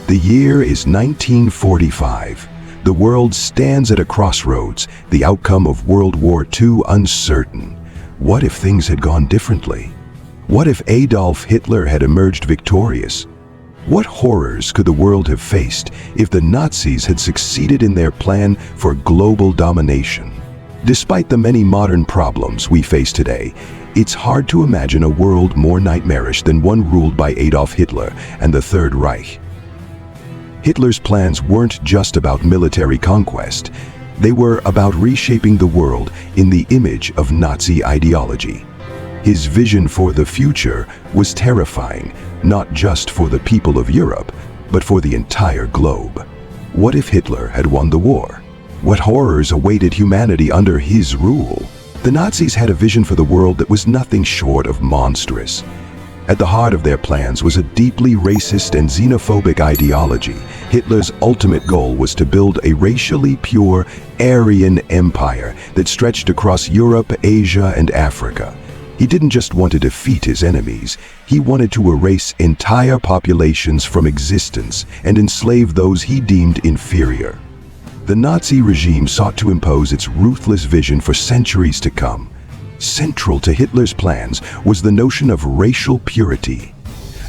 The year is 1945. The world stands at a crossroads, the outcome of World War II uncertain. What if things had gone differently? What if Adolf Hitler had emerged victorious? What horrors could the world have faced if the Nazis had succeeded in their plan for global domination? Despite the many modern problems we face today, it's hard to imagine a world more nightmarish than one ruled by Adolf Hitler and the Third Reich. Hitler's plans weren't just about military conquest. They were about reshaping the world in the image of Nazi ideology. His vision for the future was terrifying, not just for the people of Europe, but for the entire globe. What if Hitler had won the war? What horrors awaited humanity under his rule? The Nazis had a vision for the world that was nothing short of monstrous. At the heart of their plans was a deeply racist and xenophobic ideology. Hitler's ultimate goal was to build a racially pure Aryan empire that stretched across Europe, Asia, and Africa. He didn't just want to defeat his enemies, he wanted to erase entire populations from existence and enslave those he deemed inferior. The Nazi regime sought to impose its ruthless vision for centuries to come. Central to Hitler's plans was the notion of racial purity.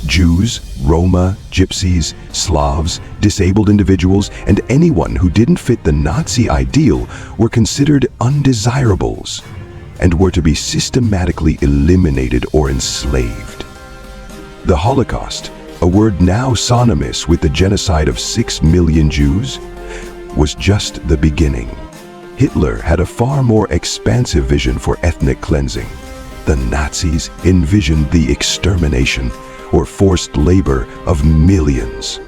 Jews, Roma, Gypsies, Slavs, disabled individuals, and anyone who didn't fit the Nazi ideal were considered undesirables and were to be systematically eliminated or enslaved. The Holocaust, a word now synonymous with the genocide of 6 million Jews, was just the beginning. Hitler had a far more expansive vision for ethnic cleansing. The Nazis envisioned the extermination or forced labor of millions.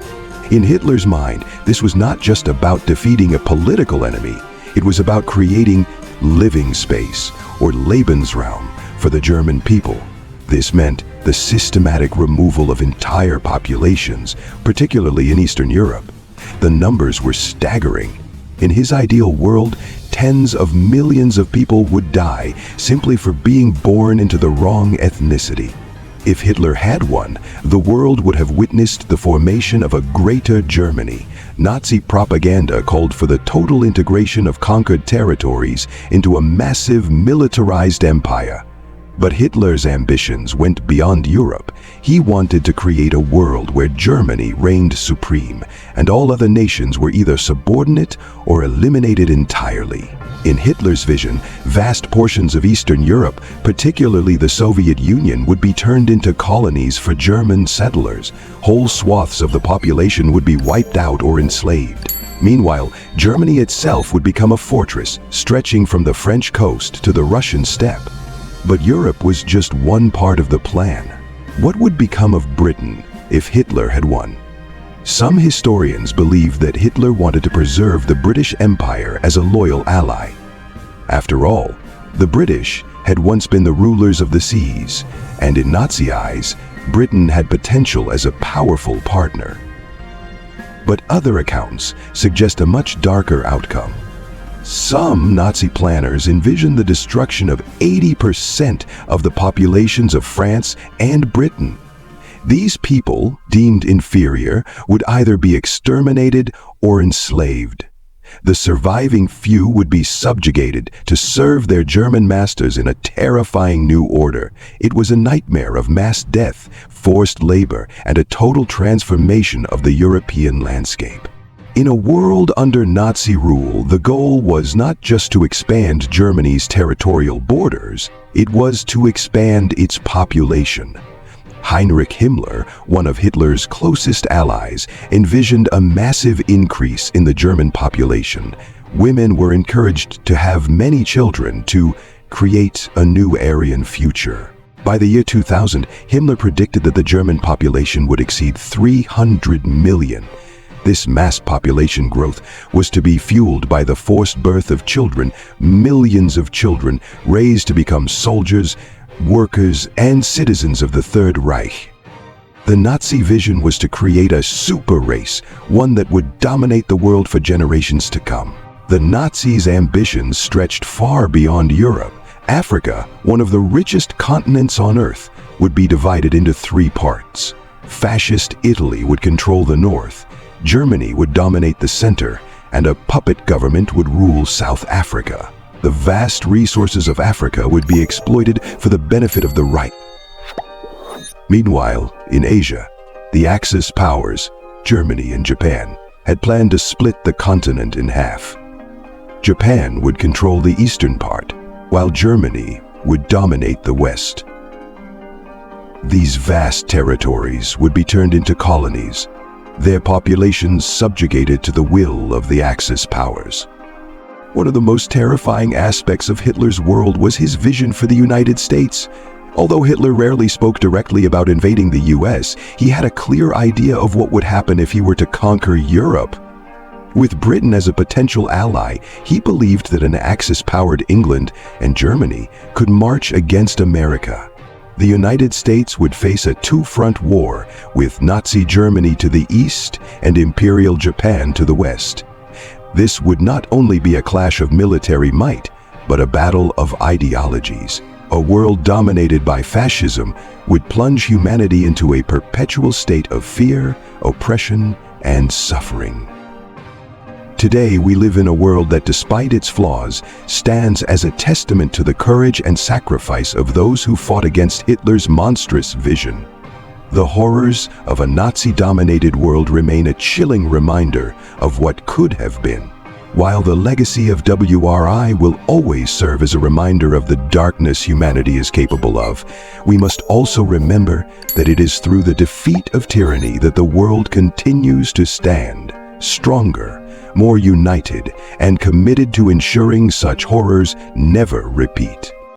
In Hitler's mind, this was not just about defeating a political enemy, it was about creating living space or Lebensraum for the German people. This meant the systematic removal of entire populations, particularly in Eastern Europe. The numbers were staggering. In his ideal world, tens of millions of people would die simply for being born into the wrong ethnicity. If Hitler had won, the world would have witnessed the formation of a greater Germany. Nazi propaganda called for the total integration of conquered territories into a massive militarized empire. But Hitler's ambitions went beyond Europe. He wanted to create a world where Germany reigned supreme, and all other nations were either subordinate or eliminated entirely. In Hitler's vision, vast portions of Eastern Europe, particularly the Soviet Union, would be turned into colonies for German settlers. Whole swaths of the population would be wiped out or enslaved. Meanwhile, Germany itself would become a fortress, stretching from the French coast to the Russian steppe. But Europe was just one part of the plan. What would become of Britain if Hitler had won? Some historians believe that Hitler wanted to preserve the British Empire as a loyal ally. After all, the British had once been the rulers of the seas, and in Nazi eyes, Britain had potential as a powerful partner. But other accounts suggest a much darker outcome. Some Nazi planners envisioned the destruction of 80% of the populations of France and Britain. These people, deemed inferior, would either be exterminated or enslaved. The surviving few would be subjugated to serve their German masters in a terrifying new order. It was a nightmare of mass death, forced labor, and a total transformation of the European landscape. In a world under Nazi rule, the goal was not just to expand Germany's territorial borders, it was to expand its population. Heinrich Himmler, one of Hitler's closest allies, envisioned a massive increase in the German population. Women were encouraged to have many children to create a new Aryan future. By the year 2000, Himmler predicted that the German population would exceed 300 million. This mass population growth was to be fueled by the forced birth of children, millions of children raised to become soldiers, workers, and citizens of the Third Reich. The Nazi vision was to create a super race, one that would dominate the world for generations to come. The Nazis' ambitions stretched far beyond Europe. Africa, one of the richest continents on Earth, would be divided into 3 parts. Fascist Italy would control the north. Germany would dominate the center, and a puppet government would rule South Africa. The vast resources of Africa would be exploited for the benefit of the right. Meanwhile, in Asia, the Axis powers, Germany and Japan, had planned to split the continent in half. Japan would control the eastern part, while Germany would dominate the west. These vast territories would be turned into colonies, their populations subjugated to the will of the Axis powers. One of the most terrifying aspects of Hitler's world was his vision for the United States. Although Hitler rarely spoke directly about invading the US, he had a clear idea of what would happen if he were to conquer Europe. With Britain as a potential ally, he believed that an Axis-powered England and Germany could march against America. The United States would face a two-front war, with Nazi Germany to the east and Imperial Japan to the west. This would not only be a clash of military might, but a battle of ideologies. A world dominated by fascism would plunge humanity into a perpetual state of fear, oppression, and suffering. Today, we live in a world that, despite its flaws, stands as a testament to the courage and sacrifice of those who fought against Hitler's monstrous vision. The horrors of a Nazi-dominated world remain a chilling reminder of what could have been. While the legacy of WRI will always serve as a reminder of the darkness humanity is capable of, we must also remember that it is through the defeat of tyranny that the world continues to stand, stronger, more united, and committed to ensuring such horrors never repeat.